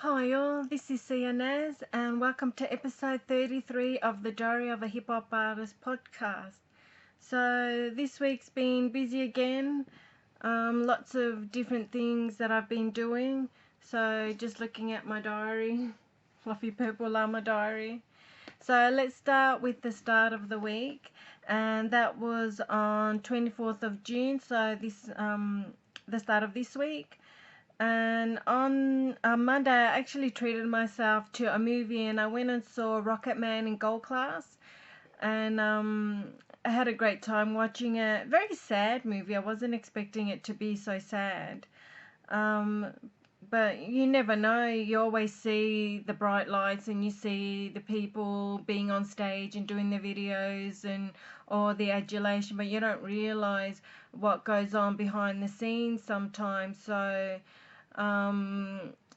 Hi all, this is Naz and welcome to episode 33 of the Diary of a Hip Hop Artist podcast. So this week's been busy again, lots of different things that I've been doing. So just looking at my diary, fluffy purple llama diary. So let's start with the start of the week, and that was on 24th of June, so the start of this week. And on Monday, I actually treated myself to a movie and I went and saw Rocket Man in Gold Class. And I had a great time watching it. Very sad movie. I wasn't expecting it to be so sad. Um, but you never know. You always see the bright lights and you see the people being on stage and doing their videos and or the adulation, but you don't realize what goes on behind the scenes sometimes. So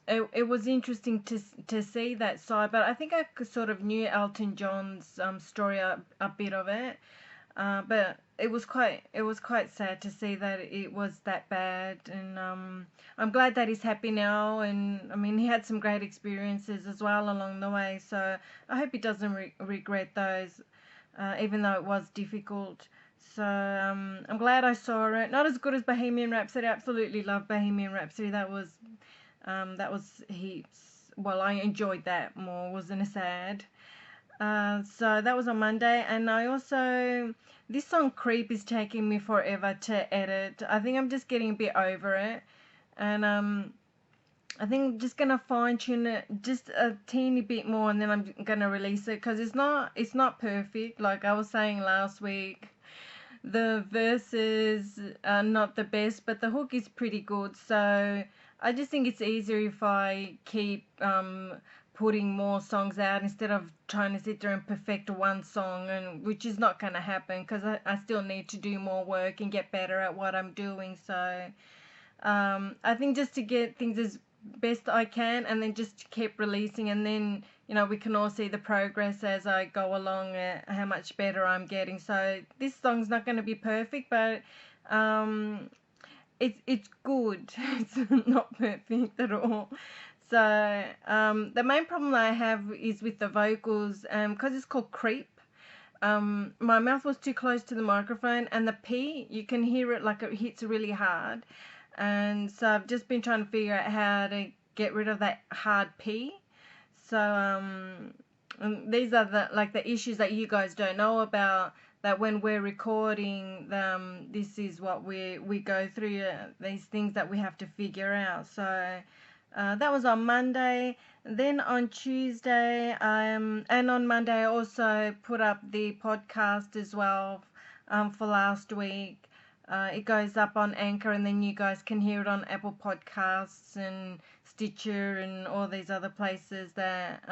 it was interesting to see that side, but I think I sort of knew Elton John's story a bit of it, but it was quite sad to see that it was that bad, and I'm glad that he's happy now, and I mean he had some great experiences as well along the way, so I hope he doesn't regret those, even though it was difficult. So I'm glad I saw it. Not as good as Bohemian Rhapsody. I absolutely love Bohemian Rhapsody. That was heaps. Well, I enjoyed that more. Wasn't as sad. So that was on Monday, and I also this song "Creep" is taking me forever to edit. I think I'm just getting a bit over it, and I think I'm just gonna fine tune it just a teeny bit more, and then I'm gonna release it because it's not perfect. Like I was saying last week, the verses are not the best, but the hook is pretty good. So I just think it's easier if I keep putting more songs out instead of trying to sit there and perfect one song, and which is not going to happen because I still need to do more work and get better at what I'm doing. So I think just to get things as best I can, and then just keep releasing, and then we can all see the progress as I go along, how much better I'm getting. So this song's not going to be perfect, but um, it's good. It's not perfect at all. So the main problem I have is with the vocals, because it's called Creep. My mouth was too close to the microphone, and the P, you can hear it like it hits really hard. And so I've just been trying to figure out how to get rid of that hard P. So and these are the issues that you guys don't know about, that when we're recording, this is what we go through, these things that we have to figure out. So that was on Monday. Then on Tuesday, and on Monday, I also put up the podcast as well, for last week. It goes up on Anchor, and then you guys can hear it on Apple Podcasts and Stitcher and all these other places. That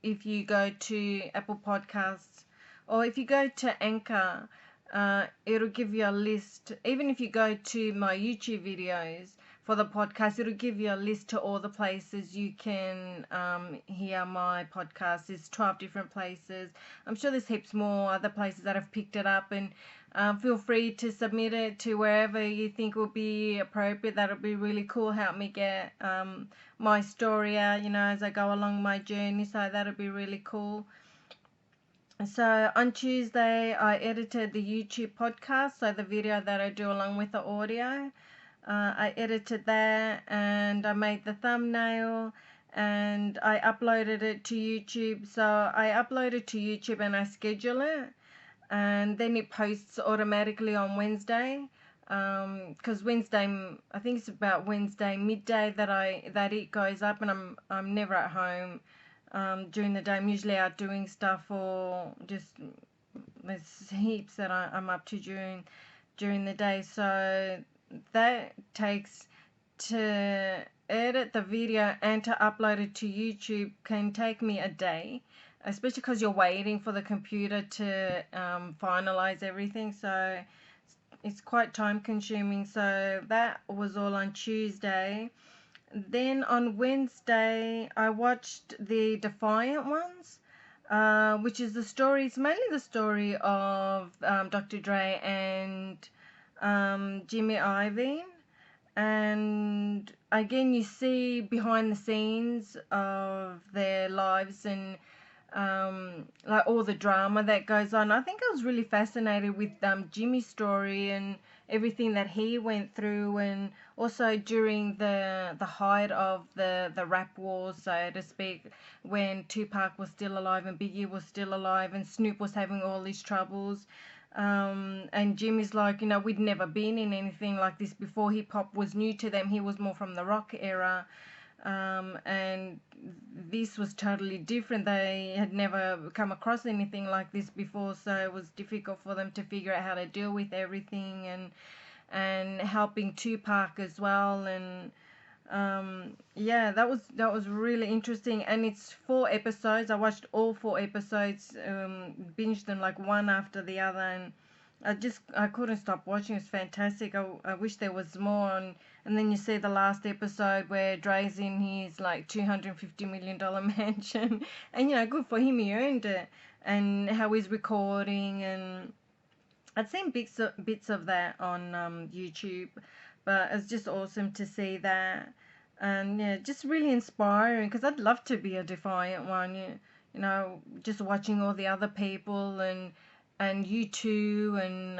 if you go to Apple Podcasts, or if you go to Anchor, it'll give you a list. Even if you go to my YouTube videos for the podcast, it'll give you a list to all the places you can hear my podcast. There's 12 different places. I'm sure there's heaps more other places that have picked it up, and feel free to submit it to wherever you think will be appropriate. That'll be really cool. Help me get my story out, as I go along my journey. So that'll be really cool. So on Tuesday, I edited the YouTube podcast, so the video that I do along with the audio. I edited that, and I made the thumbnail, and I uploaded it to YouTube. So I upload it to YouTube and I schedule it, and then it posts automatically on Wednesday. Because Wednesday, I think it's about Wednesday midday that it goes up, and I'm never at home during the day. I'm usually out doing stuff, or just there's heaps that I'm up to during the day. So that takes, to edit the video and to upload it to YouTube, can take me a day, especially because you're waiting for the computer to finalize everything. So it's quite time consuming. So that was all on Tuesday. Then on Wednesday, I watched the Defiant Ones, which is it's mainly the story of Dr. Dre and Jimmy Iovine. and again you see behind the scenes of their lives, and like all the drama that goes on. I think I was really fascinated with Jimmy's story and everything that he went through, and also during the height of the rap wars, so to speak, when Tupac was still alive and Biggie was still alive and Snoop was having all these troubles. And Jimmy's like, we'd never been in anything like this before. Hip hop was new to them. He was more from the rock era, and this was totally different. They had never come across anything like this before, so it was difficult for them to figure out how to deal with everything, and helping Tupac as well. And yeah, that was really interesting. And it's 4 episodes. I watched all 4 episodes, binged them like one after the other, and I couldn't stop watching. It's fantastic. I wish there was more. And then you see the last episode where Dre's in his like $250 million mansion, and good for him, he earned it. And how he's recording, and I'd seen bits of that on YouTube, but it's just awesome to see that. And yeah, just really inspiring, because I'd love to be a Defiant One. Just watching all the other people, and you too, and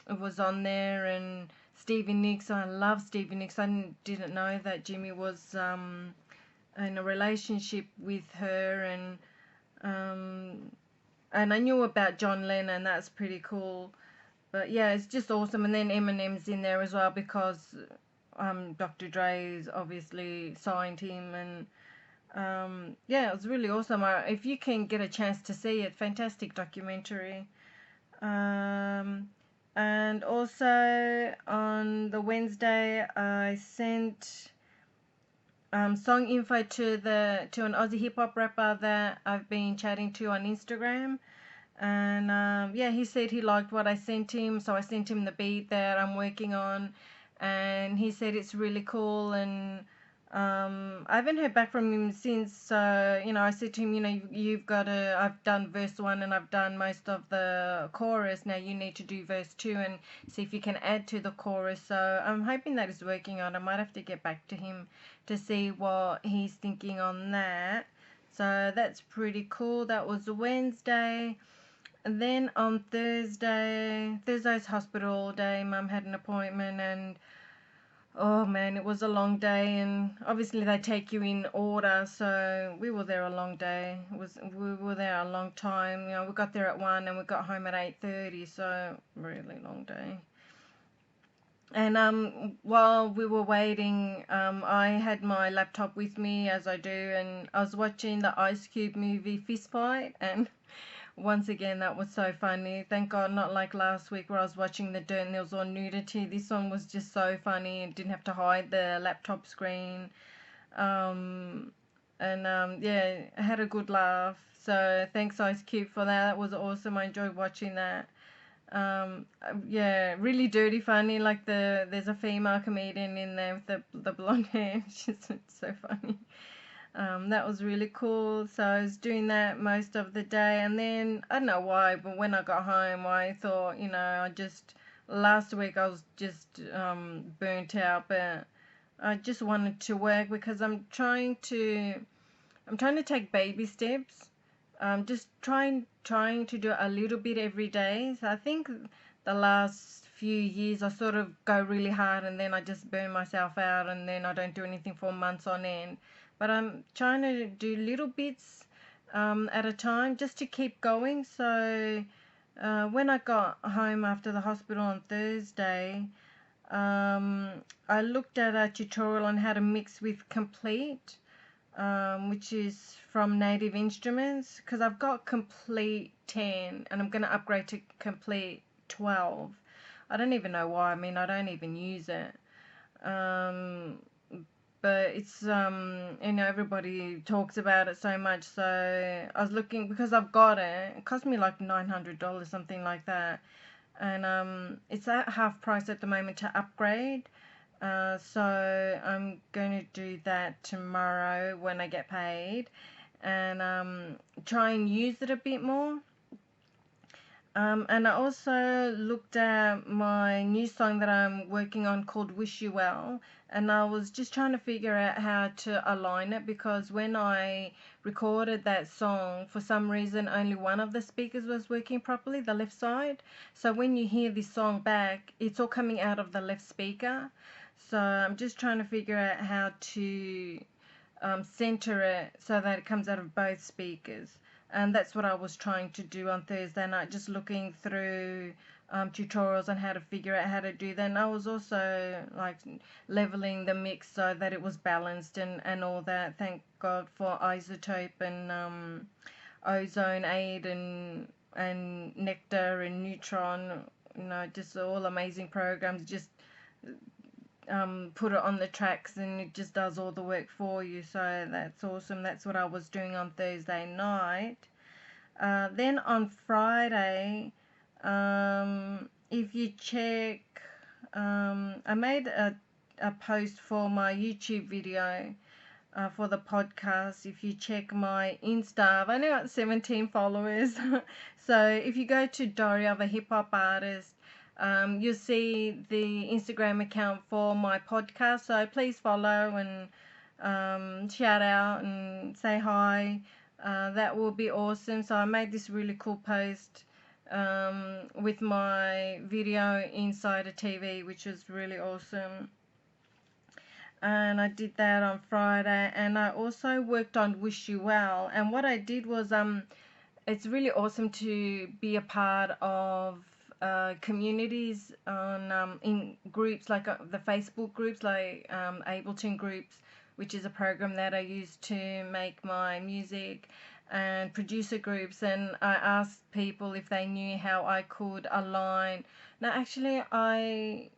it was on there, and Stevie Nicks. I love Stevie Nicks. I didn't know that Jimmy was in a relationship with her, and I knew about John Lennon. That's pretty cool. But yeah, it's just awesome. And then Eminem's in there as well, because Dr. Dre's obviously signed him, and yeah, it was really awesome. If you can get a chance to see it, fantastic documentary. And also on the Wednesday, I sent song info to an Aussie hip hop rapper that I've been chatting to on Instagram. And yeah, he said he liked what I sent him, so I sent him the beat that I'm working on, and he said it's really cool. And I haven't heard back from him since. So I said to him, you've got to. I've done verse 1 and I've done most of the chorus. Now you need to do verse 2 and see if you can add to the chorus. So I'm hoping that is working on. I might have to get back to him to see what he's thinking on that. So that's pretty cool. That was Wednesday. And then on Thursday's hospital day. Mum had an appointment, and oh man, it was a long day. And obviously they take you in order, so we were there a long day. We were there a long time. We got there at 1 and we got home at 8:30, so really long day. And while we were waiting, I had my laptop with me, as I do, and I was watching the Ice Cube movie Fist Fight, and once again, that was so funny. Thank God, not like last week where I was watching The Dirt and there was all nudity. This one was just so funny and didn't have to hide the laptop screen. And yeah, I had a good laugh. So thanks Ice Cube for that. That was awesome. I enjoyed watching that. Yeah, really dirty funny. Like there's a female comedian in there with the blonde hair. She's so funny. That was really cool. So I was doing that most of the day, and then I don't know why, but when I got home, I thought, last week I was just burnt out, but I just wanted to work, because I'm trying to take baby steps. Just trying to do a little bit every day. So I think the last few years I sort of go really hard, and then I just burn myself out, and then I don't do anything for months on end. But I'm trying to do little bits at a time, just to keep going. So when I got home after the hospital on Thursday, I looked at a tutorial on how to mix with Komplete, which is from Native Instruments, because I've got Komplete 10 and I'm going to upgrade to Komplete 12. I don't even know why. I mean, I don't even use it. But it's everybody talks about it so much, so I was looking, because I've got it. It cost me like $900, something like that, and it's at half price at the moment to upgrade. So I'm going to do that tomorrow when I get paid, and try and use it a bit more. And I also looked at my new song that I'm working on called Wish You Well, and I was just trying to figure out how to align it because when I recorded that song, for some reason, only one of the speakers was working properly, the left side. So when you hear this song back, it's all coming out of the left speaker. So I'm just trying to figure out how to center it so that it comes out of both speakers. And that's what I was trying to do on Thursday night, just looking through tutorials on how to figure out how to do that. And I was also like leveling the mix so that it was balanced and all that. Thank God for Isotope and Ozone Aid and Nectar and Neutron, just all amazing programs. Just put it on the tracks and it just does all the work for you, so that's awesome. That's what I was doing on Thursday night. Then on Friday, if you check, I made a post for my YouTube video for the podcast. If you check my Insta, I've only got 17 followers. So if you go to Dory of a Hip Hop Artist, you'll see the Instagram account for my podcast. So please follow and shout out and say hi. That will be awesome. So I made this really cool post with my video inside a TV, which was really awesome. And I did that on Friday, and I also worked on Wish You Well. And what I did was it's really awesome to be a part of communities on in groups like the Facebook groups, like Ableton groups, which is a program that I use to make my music, and producer groups. And I asked people if they knew how I could align. Now, actually, I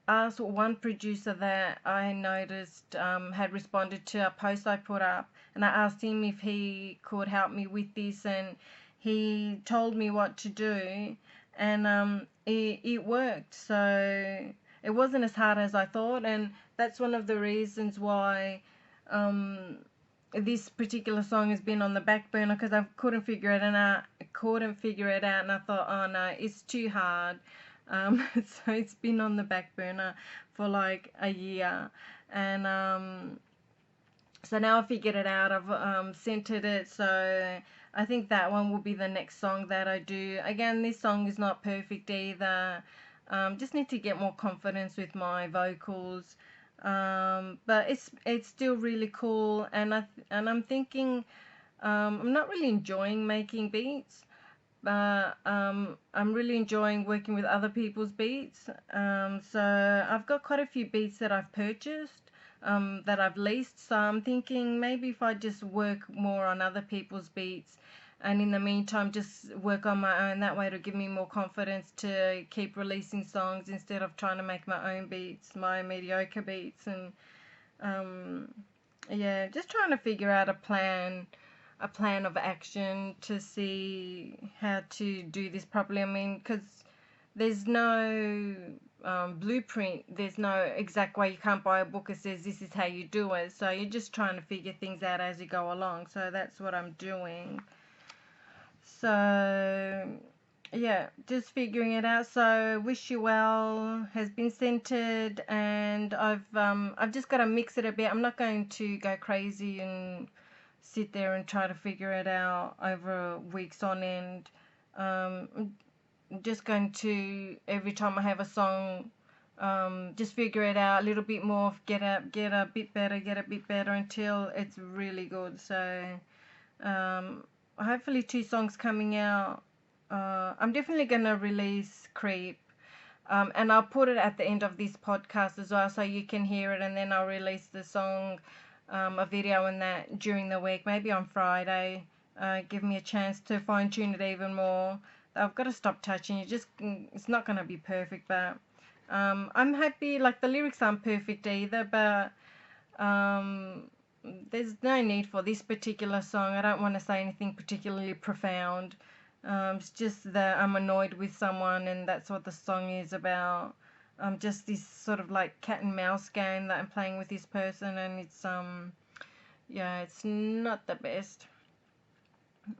asked one producer that I noticed had responded to a post I put up, and I asked him if he could help me with this, and he told me what to do, and it worked. So it wasn't as hard as I thought, and that's one of the reasons why this particular song has been on the back burner, because I couldn't figure it out. And I thought, oh no, it's too hard. So it's been on the back burner for like a year, and so now I figured it out. I've centered it, so I think that one will be the next song that I do. Again, this song is not perfect either. Just need to get more confidence with my vocals, but it's still really cool, and I'm thinking I'm not really enjoying making beats, but I'm really enjoying working with other people's beats. So I've got quite a few beats that I've purchased, that I've leased. So I'm thinking maybe if I just work more on other people's beats, and in the meantime just work on my own, that way it'll give me more confidence to keep releasing songs instead of trying to make my own beats, my mediocre beats. And yeah, just trying to figure out a plan of action to see how to do this properly. I mean, because there's no blueprint, there's no exact way. You can't buy a book that says this is how you do it. So you're just trying to figure things out as you go along. So that's what I'm doing. So yeah, just figuring it out. So Wish You Well has been centered, and I've just got to mix it a bit. I'm not going to go crazy and sit there and try to figure it out over weeks on end. I'm just going to, every time I have a song, just figure it out a little bit more, get a bit better until it's really good. So hopefully 2 songs coming out. I'm definitely going to release Creep, and I'll put it at the end of this podcast as well, so you can hear it, and then I'll release the song, a video and that during the week, maybe on Friday. Give me a chance to fine tune it even more. I've got to stop touching it. It's not going to be perfect, but I'm happy. Like, the lyrics aren't perfect either, but there's no need for this particular song. I don't want to say anything particularly profound. It's just that I'm annoyed with someone, and that's what the song is about. Just this sort of like cat and mouse game that I'm playing with this person, and it's yeah, it's not the best.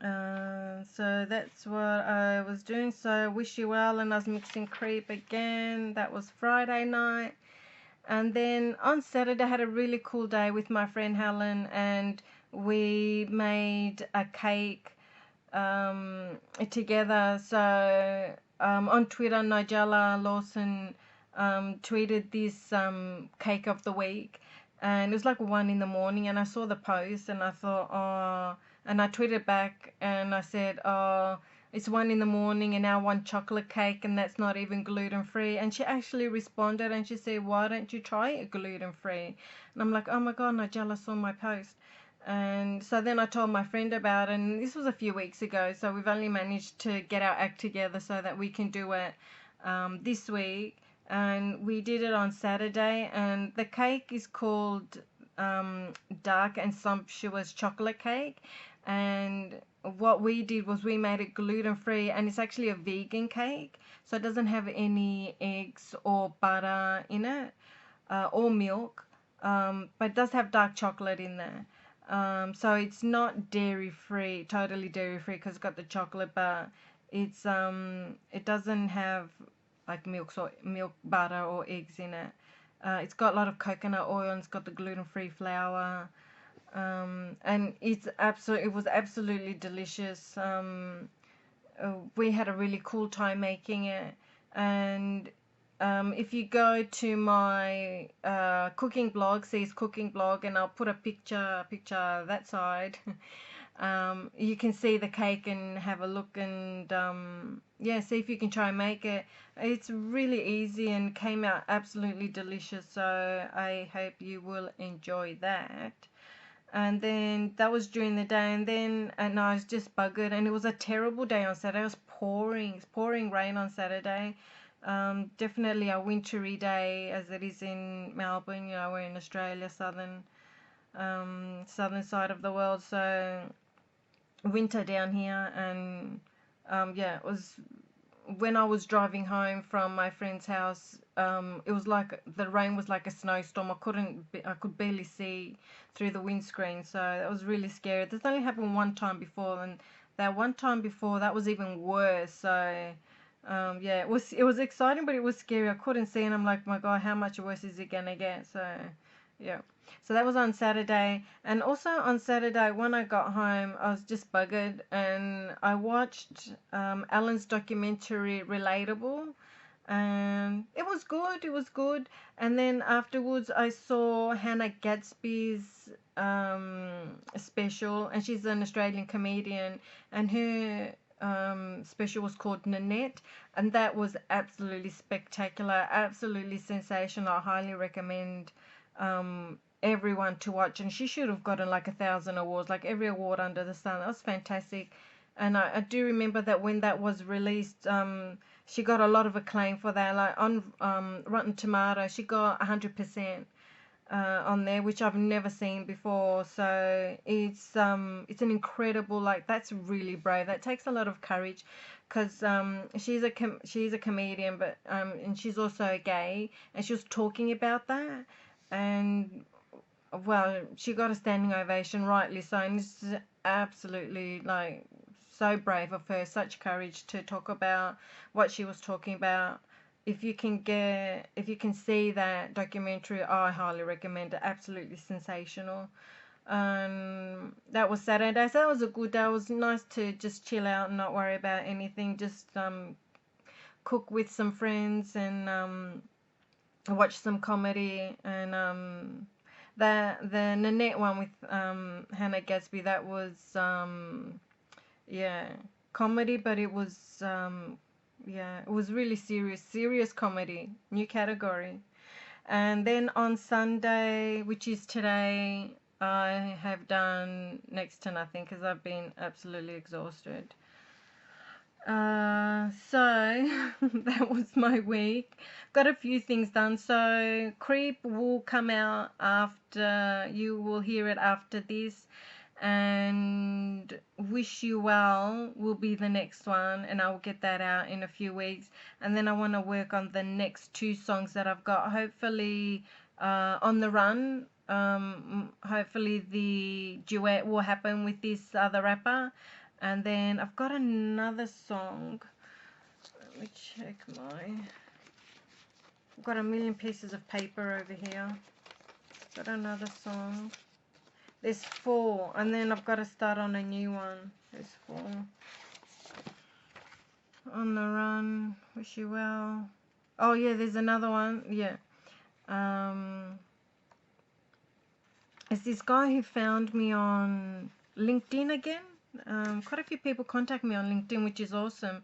So that's what I was doing. So wish you well, and I was mixing Creep again. That was Friday night. And then on Saturday I had a really cool day with my friend Helen, and we made a cake together. So on Twitter, Nigella Lawson tweeted this cake of the week, and it was like 1 in the morning, and I saw the post and I thought, oh, and I tweeted back and I said, oh, it's 1 in the morning and now I want chocolate cake and that's not even gluten free. And she actually responded and she said, why don't you try it gluten free? And I'm like, oh my god, Nigella saw my post. And so then I told my friend about it, and this was a few weeks ago, so we've only managed to get our act together so that we can do it this week. And we did it on Saturday, and the cake is called Dark and Sumptuous Chocolate Cake. And what we did was we made it gluten free, and it's actually a vegan cake, so it doesn't have any eggs or butter in it or milk, but it does have dark chocolate in there. So it's not dairy free, totally dairy free, because it's got the chocolate, but it doesn't have like milk, butter, or eggs in it. It's got a lot of coconut oil, and it's got the gluten free flour, and it was absolutely delicious. We had a really cool time making it, and if you go to my cooking blog, says cooking blog, and I'll put a picture that side. You can see the cake and have a look, and yeah, see if you can try and make it. It's really easy and came out absolutely delicious, so I hope you will enjoy that. And then that was during the day, and I was just buggered, and it was a terrible day on Saturday. It was pouring rain on Saturday. Definitely a wintry day as it is in Melbourne. You know, we're in Australia, southern side of the world, so winter down here. And yeah, it was when I was driving home from my friend's house. It was like the rain was like a snowstorm. I could barely see through the windscreen, so that was really scary. This only happened one time before, and that one time before that was even worse. So yeah, it was exciting, but it was scary. I couldn't see, and I'm like, my god, how much worse is it gonna get? So yeah. So that was on Saturday, and also on Saturday when I got home, I was just buggered, and I watched Alan's documentary Relatable, and it was good. It was good. And then afterwards, I saw Hannah Gadsby's special, and she's an Australian comedian, and her special was called Nanette, and that was absolutely spectacular, absolutely sensational. I highly recommend everyone to watch, and she should have gotten like 1,000 awards, like every award under the sun. That was fantastic. And I do remember that when that was released, she got a lot of acclaim for that. Like on Rotten Tomato, she got 100% on there, which I've never seen before. So it's an incredible, like, that's really brave. That takes a lot of courage, because she's a comedian, but and she's also gay, and she was talking about that, and well, she got a standing ovation, rightly so, and this is absolutely like so brave of her, such courage to talk about what she was talking about. If you can see that documentary, I highly recommend it. Absolutely sensational. That was Saturday, so that was a good day. It was nice to just chill out and not worry about anything. Just cook with some friends, and watch some comedy, and the Nanette one with Hannah Gadsby, that was yeah, comedy, but it was yeah, it was really serious comedy, new category. And then on Sunday, which is today, I have done next to nothing because I've been absolutely exhausted. So that was my week. Got a few things done. So Creep will come out after, you will hear it after this, and Wish You Well will be the next one, and I will get that out in a few weeks. And then I want to work on the next two songs that I've got. Hopefully, On the Run. Hopefully the duet will happen with this other rapper. And then I've got another song. Let me check I've got a million pieces of paper over here. Got another song. There's 4, and then I've got to start on a new one. There's 4. On the Run, Wish You Well. Oh yeah, there's another one. Yeah. It's this guy who found me on LinkedIn again. Quite a few people contact me on LinkedIn, which is awesome.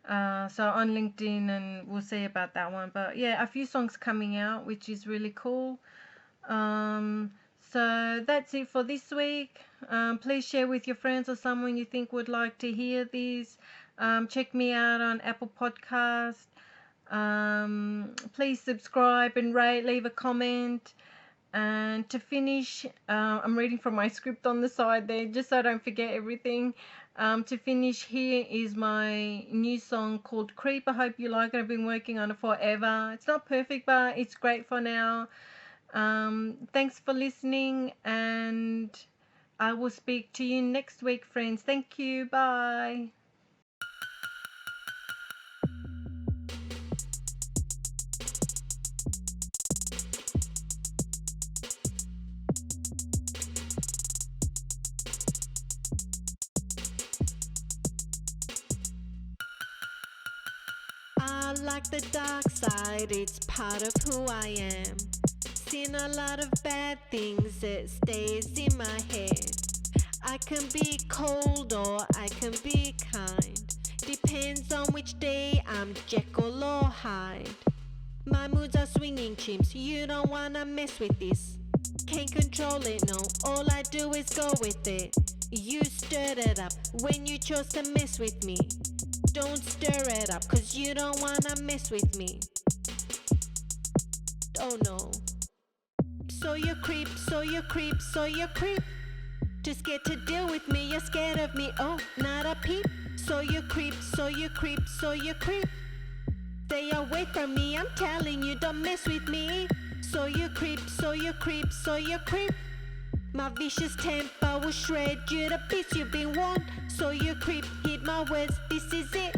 So on LinkedIn, and we'll see about that one. But yeah, a few songs coming out, which is really cool. So that's it for this week. Please share with your friends or someone you think would like to hear these. Check me out on Apple Podcast. Please subscribe and rate, leave a comment. And to finish, I'm reading from my script on the side there, just so I don't forget everything. To finish, here is my new song called Creep. I hope you like it. I've been working on it forever. It's not perfect, but it's great for now. Thanks for listening, and I will speak to you next week, friends. Thank you. Bye. I like the dark side, it's part of who I am. Seen a lot of bad things, it stays in my head. I can be cold or I can be kind. Depends on which day I'm Jekyll or Hyde. My moods are swinging chimps, you don't wanna mess with this. Can't control it, no, all I do is go with it. You stirred it up when you chose to mess with me. Don't stir it up, cause you don't wanna mess with me. Oh no. So you creep, so you creep, so you creep. Just get to deal with me, you're scared of me, oh, not a peep. So you creep, so you creep, so you creep. Stay away from me, I'm telling you, don't mess with me. So you creep, so you creep, so you creep. My vicious temper will shred you to bits, you've been warned. So you creep, heed my words, this is it.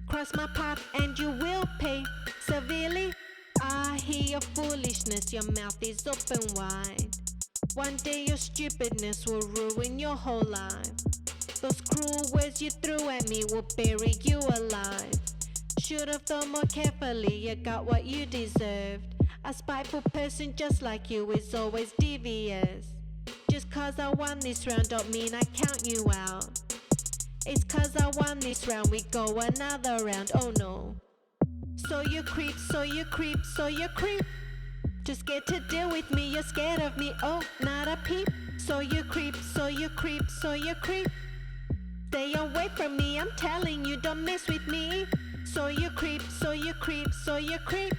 Cross my path and you will pay severely. I hear your foolishness, your mouth is open wide. One day your stupidness will ruin your whole life. Those cruel words you threw at me will bury you alive. Should've thought more carefully, you got what you deserved. A spiteful person just like you is always devious. Just cause I won this round don't mean I count you out. It's cause I won this round, we go another round, oh no. So you creep, so you creep, so you creep. Just get to deal with me, you're scared of me, oh, not a peep. So you creep, so you creep, so you creep. Stay away from me, I'm telling you, don't mess with me. So you creep, so you creep, so you creep.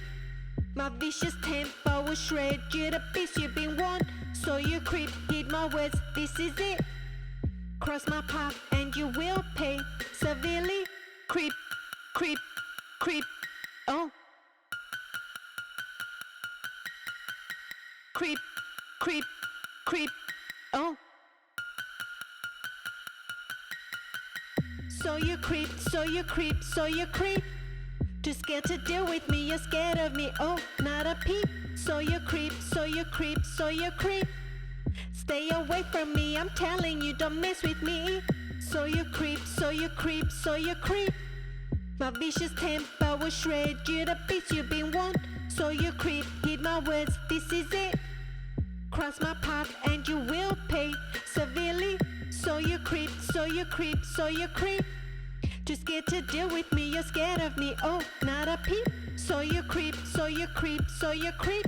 My vicious temper will shred you to bits, you've been warned. So you creep, heed my words, this is it. Cross my path and you will pay severely. Creep, creep, creep, oh. Creep, creep, creep, oh. So you creep, so you creep, so you creep. Just scared to deal with me, you're scared of me, oh, not a peep. So you creep, so you creep, so you creep. Stay away from me, I'm telling you, don't mess with me. So you creep, so you creep, so you creep. My vicious temper will shred you to bits, you've been warned. So you creep, heed my words, this is it. Cross my path and you will pay severely. So you creep, so you creep, so you creep. Just get to deal with me, you're scared of me, oh, not a peep. So you creep, so you creep, so you creep.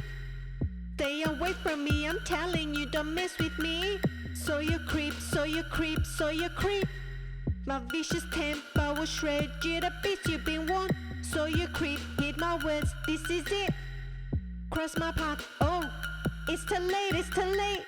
Stay away from me, I'm telling you, don't mess with me. So you creep, so you creep, so you creep. My vicious temper will shred you to bits, you've been warned. So you creep, heed my words, this is it. Cross my path, oh, it's too late, it's too late.